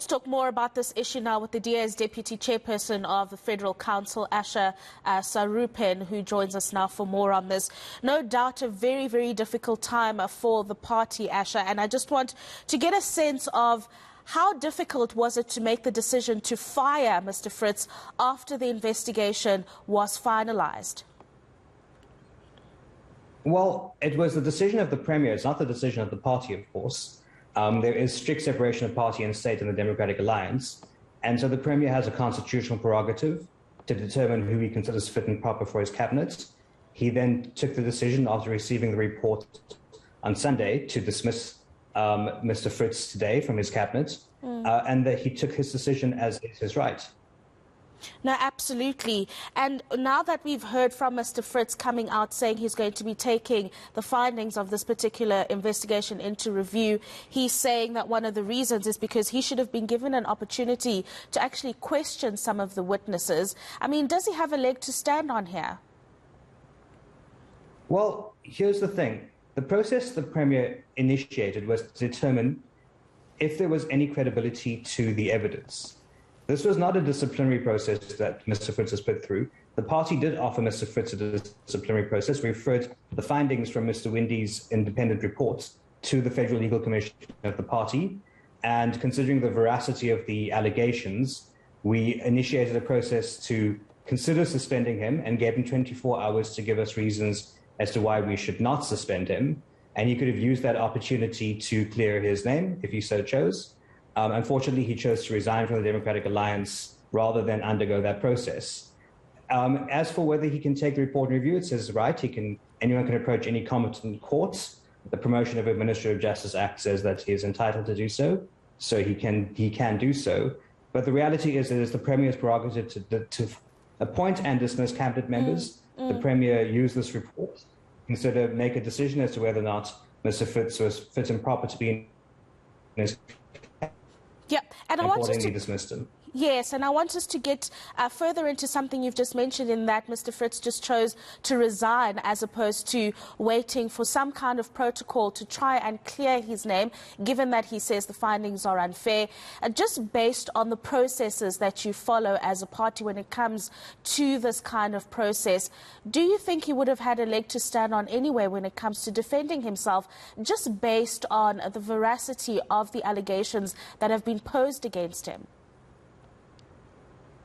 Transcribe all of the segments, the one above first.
Let's talk more about this issue now with the DA's Deputy Chairperson of the Federal Council, Asha Sarupen, who joins us now for more on this. No doubt a very, very difficult time for the party, Asha, and I just want to get a sense of how difficult was it to make the decision to fire Mr. Fritz after the investigation was finalized? Well, it was the decision of the Premier. It's not the decision of the party, of course. There is strict separation of party and state in the Democratic Alliance. And so the Premier has a constitutional prerogative to determine who he considers fit and proper for his cabinet. He then took the decision after receiving the report on Sunday to dismiss Mr. Fritz today from his cabinet, and that he took his decision as is his right. No, absolutely. And now that we've heard from Mr. Fritz coming out saying he's going to be taking the findings of this particular investigation into review, he's saying that one of the reasons is because he should have been given an opportunity to actually question some of the witnesses. I mean, does he have a leg to stand on here? Well, here's the thing. The process the Premier initiated was to determine if there was any credibility to the evidence. This was not a disciplinary process that Mr. Fritz has put through. The party did offer Mr. Fritz a disciplinary process. We referred the findings from Mr. Windy's independent reports to the Federal Legal Commission of the party. And considering the veracity of the allegations, we initiated a process to consider suspending him and gave him 24 hours to give us reasons as to why we should not suspend him. And he could have used that opportunity to clear his name if he so chose. Unfortunately, he chose to resign from the Democratic Alliance rather than undergo that process. As for whether he can take the report and review, it's his right. Anyone can approach any competent court. The Promotion of Administrative Justice Act says that he is entitled to do so, so he can do so. But the reality is that it is the Premier's prerogative to appoint and dismiss cabinet members. The Premier used this report, make a decision as to whether or not Mr. Fritz was fit and proper to be in his. Yeah, and I want us to dismissed him. Yes, and I want us to get further into something you've just mentioned, in that Mr. Fritz just chose to resign as opposed to waiting for some kind of protocol to try and clear his name, given that he says the findings are unfair. Just based on the processes that you follow as a party when it comes to this kind of process, do you think he would have had a leg to stand on anyway when it comes to defending himself, just based on the veracity of the allegations that have been posed against him?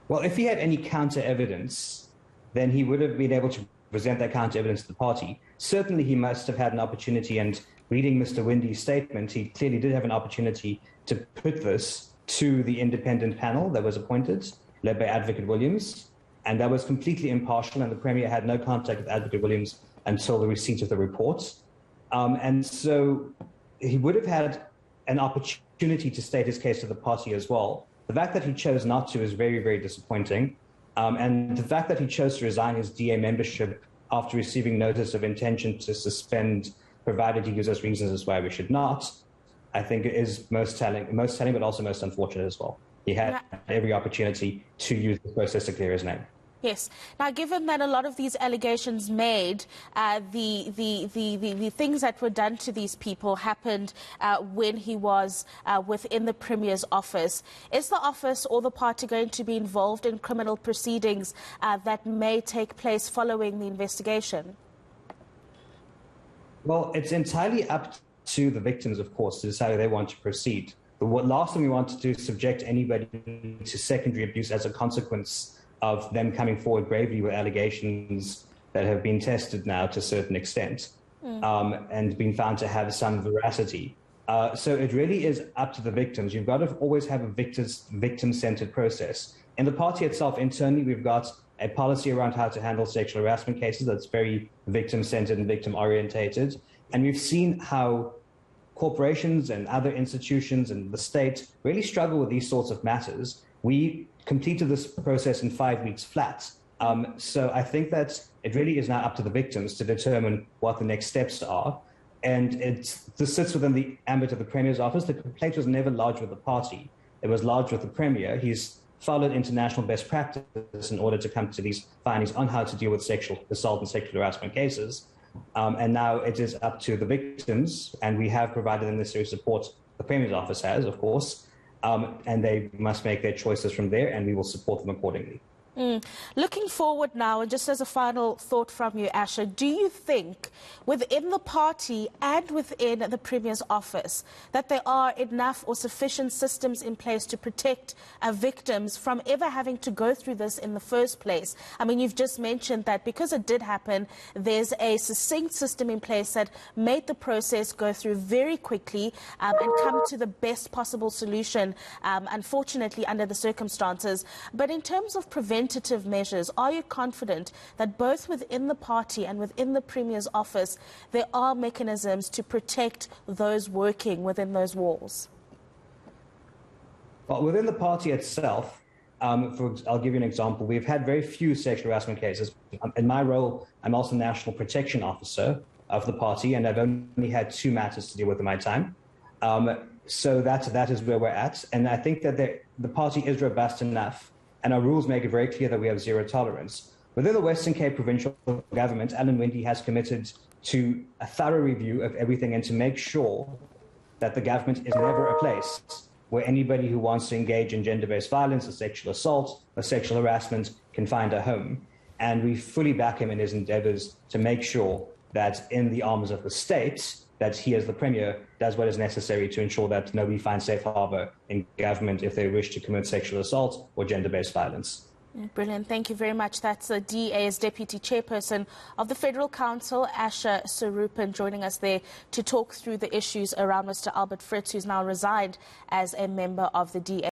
Well, if he had any counter evidence, then he would have been able to present that counter evidence to the party. Certainly, he must have had an opportunity, and reading Mr. Windy's statement, he clearly did have an opportunity to put this to the independent panel that was appointed, led by Advocate Williams, and that was completely impartial, and the Premier had no contact with Advocate Williams until the receipt of the report. And so he would have had an opportunity to state his case to the party as well. The fact that he chose not to is very, very disappointing. And the fact that he chose to resign his DA membership after receiving notice of intention to suspend, provided he gives us reasons as why we should not, I think is most telling, but also most unfortunate as well. He had every opportunity to use the process to clear his name. Yes. Now, given that a lot of these allegations made, the things that were done to these people happened when he was within the Premier's office, is the office or the party going to be involved in criminal proceedings that may take place following the investigation? Well, it's entirely up to the victims, of course, to decide how they want to proceed. The last thing we want to do is subject anybody to secondary abuse as a consequence of them coming forward bravely with allegations that have been tested now to a certain extent and been found to have some veracity. So it really is up to the victims. You've got to always have a victim-centered process. In the party itself, internally, we've got a policy around how to handle sexual harassment cases that's very victim-centered and victim-orientated. And we've seen how corporations and other institutions and the state really struggle with these sorts of matters. We completed this process in 5 weeks flat. So I think that it really is now up to the victims to determine what the next steps are. And this sits within the ambit of the Premier's office. The complaint was never lodged with the party. It was lodged with the Premier. He's followed international best practice in order to come to these findings on how to deal with sexual assault and sexual harassment cases. And now it is up to the victims, and we have provided the necessary support, the Premier's office has, of course, and they must make their choices from there, and we will support them accordingly. Looking forward now, and just as a final thought from you, Asher, do you think within the party and within the Premier's office that there are enough or sufficient systems in place to protect victims from ever having to go through this in the first place? I mean, you've just mentioned that because it did happen, there's a succinct system in place that made the process go through very quickly and come to the best possible solution, unfortunately, under the circumstances. But in terms of preventative measures, are you confident that both within the party and within the Premier's office there are mechanisms to protect those working within those walls? Well, within the party itself, I'll give you an example. We've had very few sexual harassment cases. In my role, I'm also National Protection Officer of the party, and I've only had 2 matters to deal with in my time. So that is where we're at. And I think that the party is robust enough, and our rules make it very clear that we have zero tolerance. Within the Western Cape provincial government, Alan Windey has committed to a thorough review of everything and to make sure that the government is never a place where anybody who wants to engage in gender-based violence or sexual assault or sexual harassment can find a home. And we fully back him in his endeavors to make sure that in the arms of the state, that he as the Premier does what is necessary to ensure that nobody finds safe harbour in government if they wish to commit sexual assault or gender-based violence. Brilliant. Thank you very much. That's the DA's Deputy Chairperson of the Federal Council, Asher Sarupan, joining us there to talk through the issues around Mr. Albert Fritz, who's now resigned as a member of the DA.